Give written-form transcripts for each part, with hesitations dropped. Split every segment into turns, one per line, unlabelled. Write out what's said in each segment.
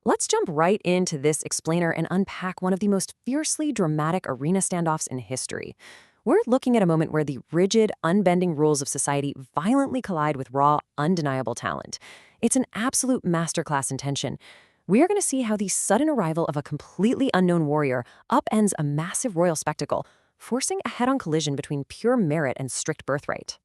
Let's jump right into this explainer and unpack one of the most fiercely dramatic arena standoffs in history. We're looking at a moment where the rigid, unbending rules of society violently collide with raw, undeniable talent. It's an absolute masterclass in tension. We are going to see how the sudden arrival of a completely unknown warrior upends a massive royal spectacle, forcing a head-on collision between pure merit and strict birthright.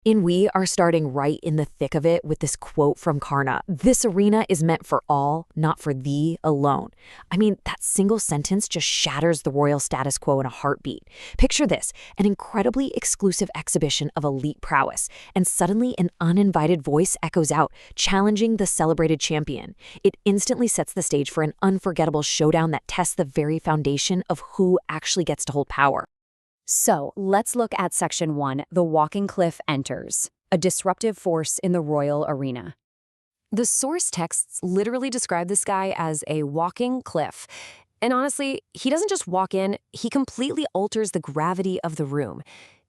And we are starting right in the thick of it with this quote from Karna. This arena is meant for all, not for thee alone. I mean, that single sentence just shatters the royal status quo in a heartbeat. Picture this, an incredibly exclusive exhibition of elite prowess, and suddenly an uninvited voice echoes out, challenging the celebrated champion. It instantly sets the stage for an unforgettable showdown that tests the very foundation of who actually gets to hold power.
So, let's look at Section 1, The Walking Cliff Enters, a disruptive force in the royal arena. The source texts literally describe this guy as a walking cliff. And honestly, he doesn't just walk in, he completely alters the gravity of the room.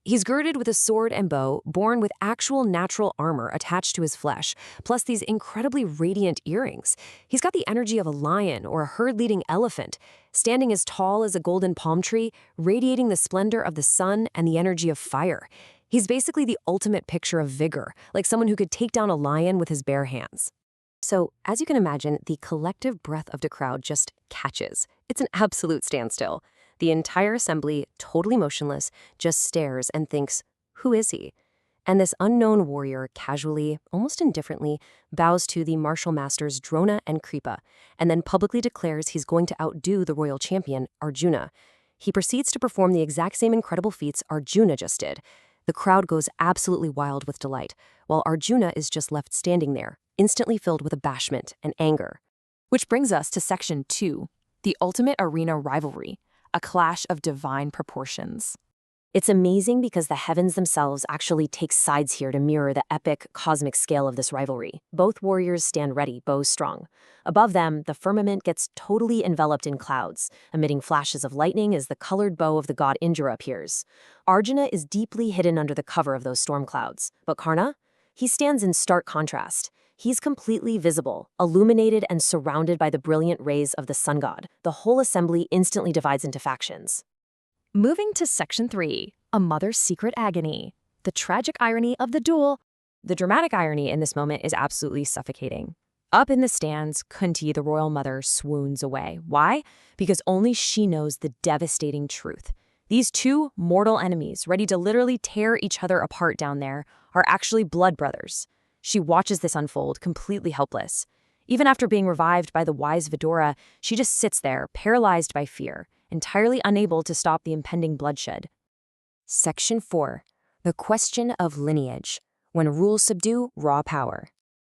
He's girded with a sword and bow, born with actual natural armor attached to his flesh, plus these incredibly radiant earrings. He's got the energy of a lion or a herd-leading elephant, standing as tall as a golden palm tree, radiating the splendor of the sun and the energy of fire. He's basically the ultimate picture of vigor, like someone who could take down a lion with his bare hands. So, as you can imagine, the collective breath of the crowd just catches. It's an absolute standstill. The entire assembly, totally motionless, just stares and thinks, who is he? And this unknown warrior casually, almost indifferently, bows to the martial masters Drona and Kripa, and then publicly declares he's going to outdo the royal champion, Arjuna. He proceeds to perform the exact same incredible feats Arjuna just did. The crowd goes absolutely wild with delight, while Arjuna is just left standing there, instantly filled with abashment and anger.
Which brings us to Section 2, the ultimate arena rivalry, a clash of divine proportions.
It's amazing because the heavens themselves actually take sides here to mirror the epic, cosmic scale of this rivalry. Both warriors stand ready, bows strong. Above them, the firmament gets totally enveloped in clouds, emitting flashes of lightning as the colored bow of the god Indra appears. Arjuna is deeply hidden under the cover of those storm clouds, but Karna? He stands in stark contrast. He's completely visible, illuminated and surrounded by the brilliant rays of the sun god. The whole assembly instantly divides into factions.
Moving to Section 3, a mother's secret agony, the tragic irony of the duel.
The dramatic irony in this moment is absolutely suffocating. Up in the stands, Kunti, the royal mother, swoons away. Why? Because only she knows the devastating truth. These two mortal enemies, ready to literally tear each other apart down there, are actually blood brothers. She watches this unfold, completely helpless. Even after being revived by the wise Vidura, she just sits there, paralyzed by fear, entirely unable to stop the impending bloodshed.
Section 4. The Question of Lineage, when rules subdue raw power.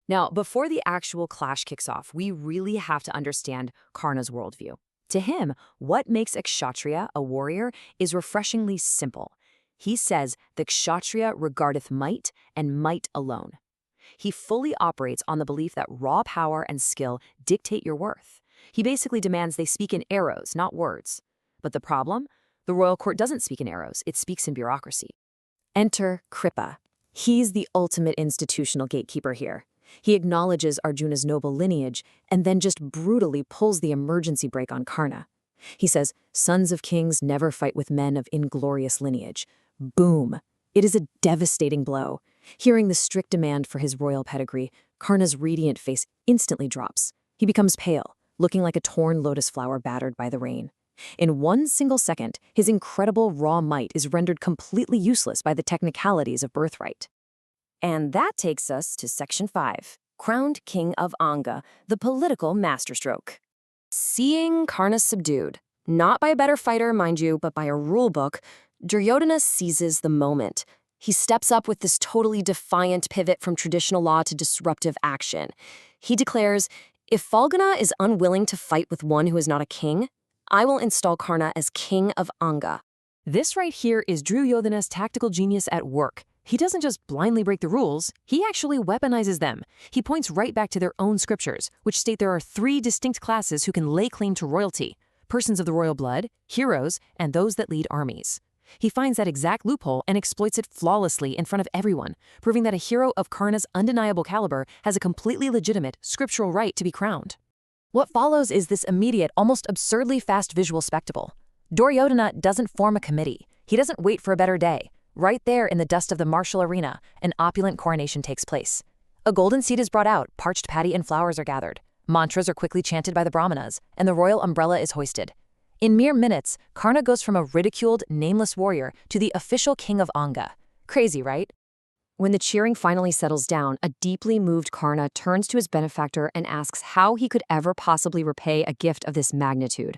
Now, before the actual clash kicks off, we really have to understand Karna's worldview. To him, what makes a kshatriya, a warrior, is refreshingly simple. He says the kshatriya regardeth might, and might alone. He fully operates on the belief that raw power and skill dictate your worth. He basically demands they speak in arrows, not words. But the problem? The royal court doesn't speak in arrows, it speaks in bureaucracy. Enter Kripa. He's the ultimate institutional gatekeeper here. He acknowledges Arjuna's noble lineage and then just brutally pulls the emergency brake on Karna. He says, sons of kings never fight with men of inglorious lineage. Boom. It is a devastating blow. Hearing the strict demand for his royal pedigree, Karna's radiant face instantly drops. He becomes pale, looking like a torn lotus flower battered by the rain. In one single second, his incredible raw might is rendered completely useless by the technicalities of birthright.
And that takes us to Section 5, Crowned King of Anga, the political masterstroke. Seeing Karna subdued, not by a better fighter, mind you, but by a rulebook, Duryodhana seizes the moment. He steps up with this totally defiant pivot from traditional law to disruptive action. He declares, if Falguna is unwilling to fight with one who is not a king, I will install Karna as king of Anga.
This right here is Duryodhana's tactical genius at work. He doesn't just blindly break the rules, he actually weaponizes them. He points right back to their own scriptures, which state there are 3 distinct classes who can lay claim to royalty: persons of the royal blood, heroes, and those that lead armies. He finds that exact loophole and exploits it flawlessly in front of everyone, proving that a hero of Karna's undeniable caliber has a completely legitimate, scriptural right to be crowned.
What follows is this immediate, almost absurdly fast visual spectacle. Duryodhana doesn't form a committee. He doesn't wait for a better day. Right there in the dust of the martial arena, an opulent coronation takes place. A golden seat is brought out, parched paddy and flowers are gathered. Mantras are quickly chanted by the brahmanas, and the royal umbrella is hoisted. In mere minutes, Karna goes from a ridiculed, nameless warrior to the official king of Anga. Crazy, right?
When the cheering finally settles down, a deeply moved Karna turns to his benefactor and asks how he could ever possibly repay a gift of this magnitude.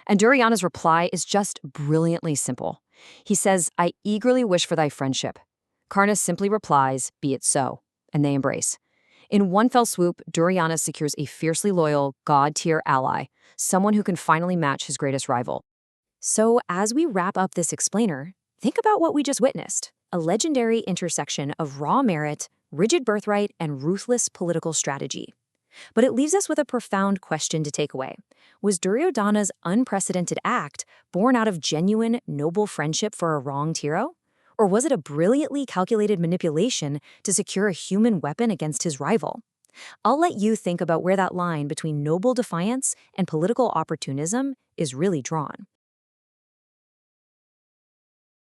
And Duryodhana's reply is just brilliantly simple. He says, "I eagerly wish for thy friendship." Karna simply replies, "Be it so," and they embrace. In one fell swoop, Duryodhana secures a fiercely loyal, god-tier ally, someone who can finally match his greatest rival. So as we wrap up this explainer, think about what we just witnessed. A legendary intersection of raw merit, rigid birthright, and ruthless political strategy. But it leaves us with a profound question to take away. Was Duryodhana's unprecedented act born out of genuine, noble friendship for a wronged hero? Or was it a brilliantly calculated manipulation to secure a human weapon against his rival? I'll let you think about where that line between noble defiance and political opportunism is really drawn.